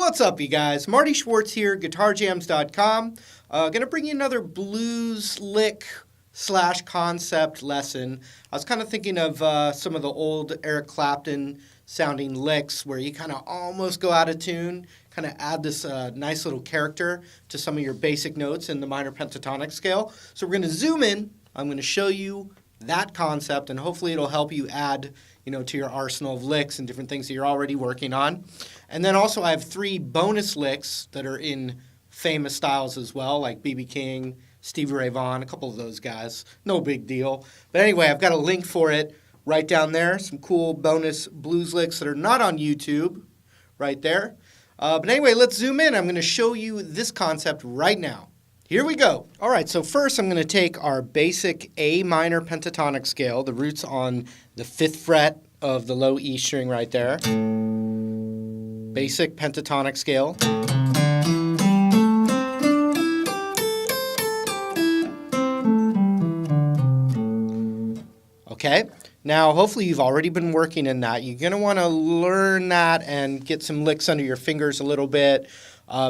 What's up, you guys? Marty Schwartz here, Guitarjamz.com. Gonna bring you another blues lick / concept lesson. I was kind of thinking of some of the old Eric Clapton sounding licks where you kind of almost go out of tune, kind of add this nice little character to some of your basic notes in the minor pentatonic scale. So we're gonna zoom in. I'm gonna show you that concept, and hopefully it'll help you add, to your arsenal of licks and different things that you're already working on. And then also I have 3 bonus licks that are in famous styles as well, like B.B. King, Stevie Ray Vaughan, a couple of those guys. No big deal. But anyway, I've got a link for it right down there. Some cool bonus blues licks that are not on YouTube right there. But anyway, let's zoom in. I'm going to show you this concept right now. Here we go. All right, so first I'm going to take our basic A minor pentatonic scale, the roots on the 5th fret of the low E string right there. Basic pentatonic scale. Okay, now hopefully you've already been working in that. You're going to want to learn that and get some licks under your fingers a little bit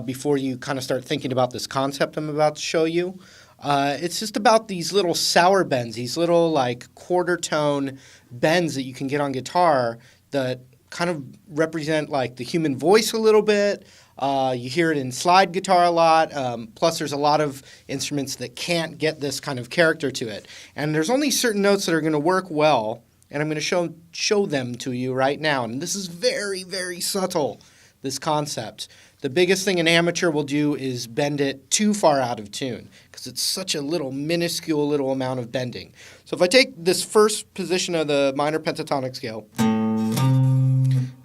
before you kind of start thinking about this concept I'm about to show you. It's just about these little sour bends, these little like quarter tone bends that you can get on guitar that kind of represent like the human voice a little bit. You hear it in slide guitar a lot, plus there's a lot of instruments that can't get this kind of character to it. And there's only certain notes that are going to work well, and I'm going to show them to you right now. And this is very, very subtle, this concept. The biggest thing an amateur will do is bend it too far out of tune because it's such a little minuscule little amount of bending. So if I take this first position of the minor pentatonic scale,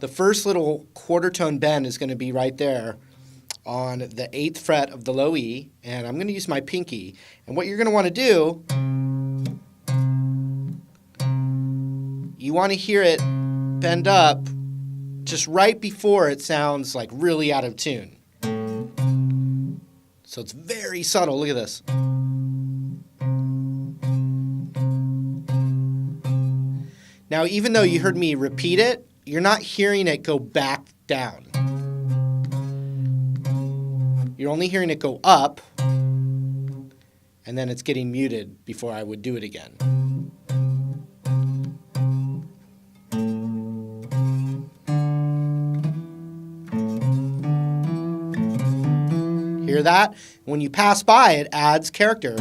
the first little quarter tone bend is going to be right there on the 8th fret of the low E, and I'm going to use my pinky. And what you're going to want to do, you want to hear it bend up just right before it sounds like really out of tune. So it's very subtle. Look at this. Now, even though you heard me repeat it, you're not hearing it go back down. You're only hearing it go up, and then it's getting muted before I would do it again. Hear that? When you pass by, it adds character.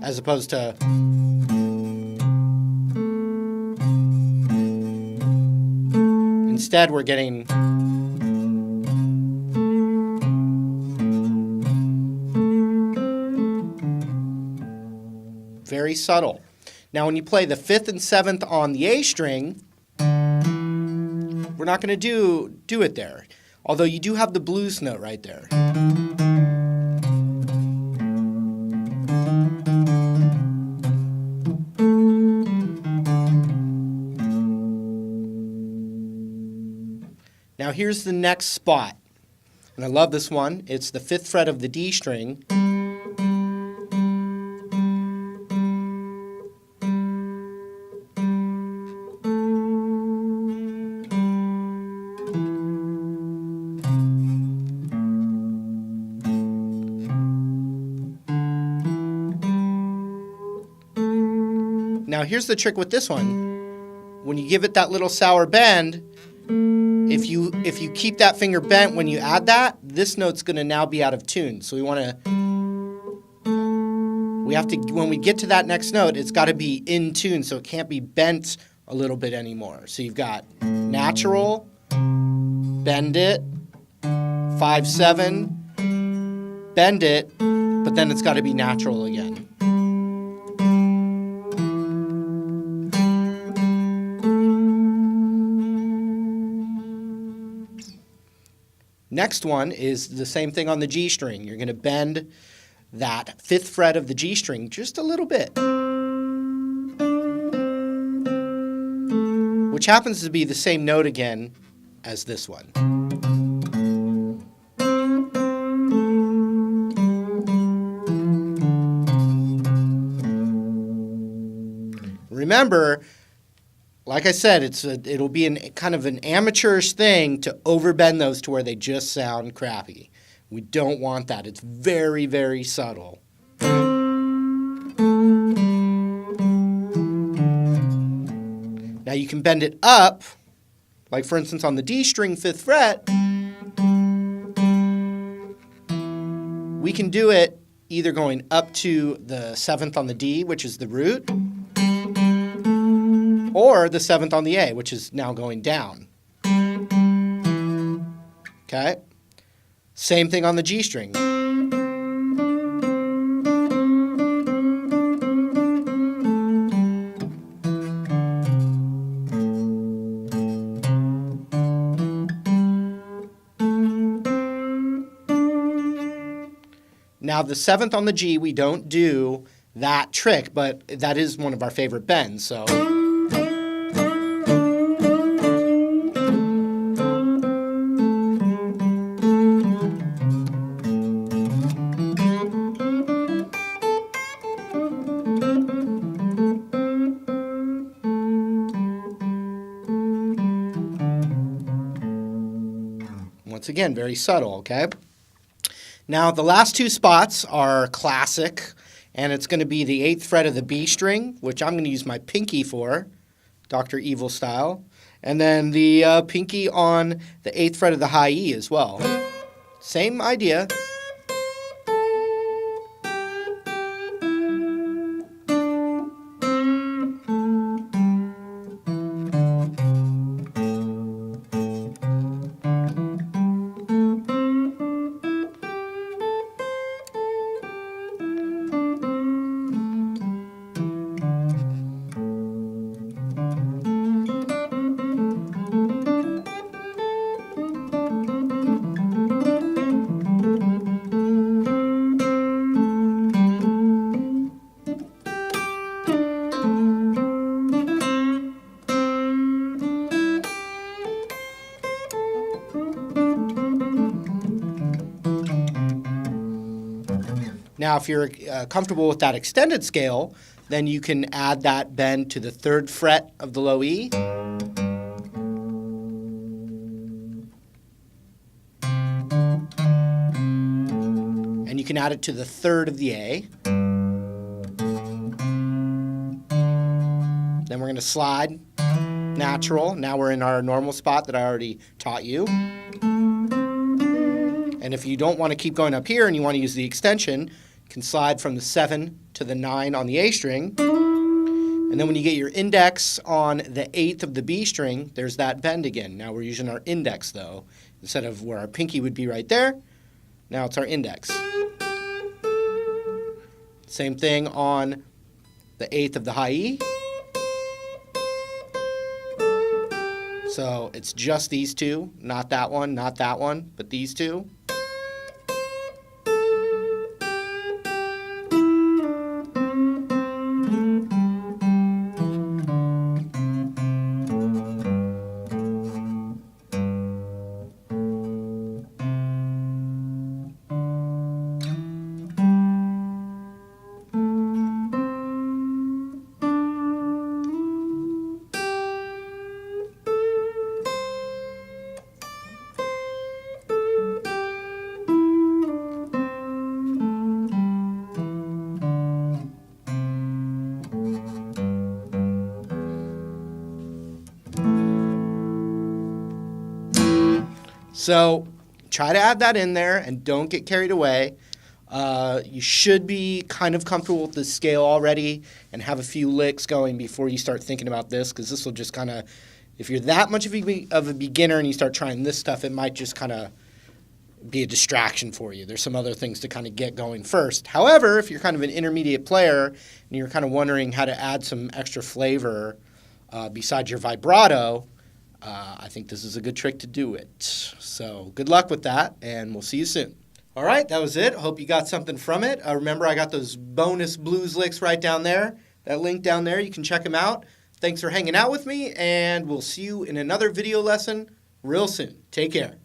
As opposed to instead we're getting very subtle. Now when you play the 5th and 7th on the A string, we're not going to do it there. Although you do have the blues note right there. Now here's the next spot, and I love this one. It's the 5th fret of the D string. Now here's the trick with this one. When you give it that little sour bend, if you keep that finger bent when you add that, this note's going to now be out of tune. So we have to, when we get to that next note, it's got to be in tune, so it can't be bent a little bit anymore. So you've got natural, bend it, 5/7, bend it, but then it's got to be natural again. Next one is the same thing on the G string. You're going to bend that 5th fret of the G string just a little bit, which happens to be the same note again as this one. remember, like I said, it'll be kind of an amateurish thing to overbend those to where they just sound crappy. We don't want that. It's very, very subtle. Now you can bend it up, like for instance on the D string 5th fret. We can do it either going up to the 7th on the D, which is the root, or the 7th on the A, which is now going down. Okay? Same thing on the G string. Now the 7th on the G, we don't do that trick, but that is one of our favorite bends, so. Once again, very subtle, okay? Now, the last two spots are classic, and it's going to be the 8th fret of the B string, which I'm going to use my pinky for, Dr. Evil style, and then the pinky on the 8th fret of the high E as well. Same idea. Now, if you're comfortable with that extended scale, then you can add that bend to the 3rd fret of the low E. And you can add it to the 3rd of the A. Then we're going to slide natural. Now we're in our normal spot that I already taught you. And if you don't want to keep going up here and you want to use the extension, you can slide from the 7 to the 9 on the A string. And then when you get your index on the 8th of the B string, there's that bend again. Now we're using our index though. Instead of where our pinky would be right there, now it's our index. Same thing on the 8th of the high E. So it's just these two, not that one, but these two. So try to add that in there and don't get carried away. You should be kind of comfortable with the scale already and have a few licks going before you start thinking about this, because this will just kind of, if you're that much of a beginner and you start trying this stuff, it might just kind of be a distraction for you. There's some other things to kind of get going first. However, if you're kind of an intermediate player and you're kind of wondering how to add some extra flavor besides your vibrato, I think this is a good trick to do it. So good luck with that, and we'll see you soon. All right, that was it. Hope you got something from it. Remember, I got those bonus blues licks right down there. That link down there, you can check them out. Thanks for hanging out with me, and we'll see you in another video lesson real soon. Take care.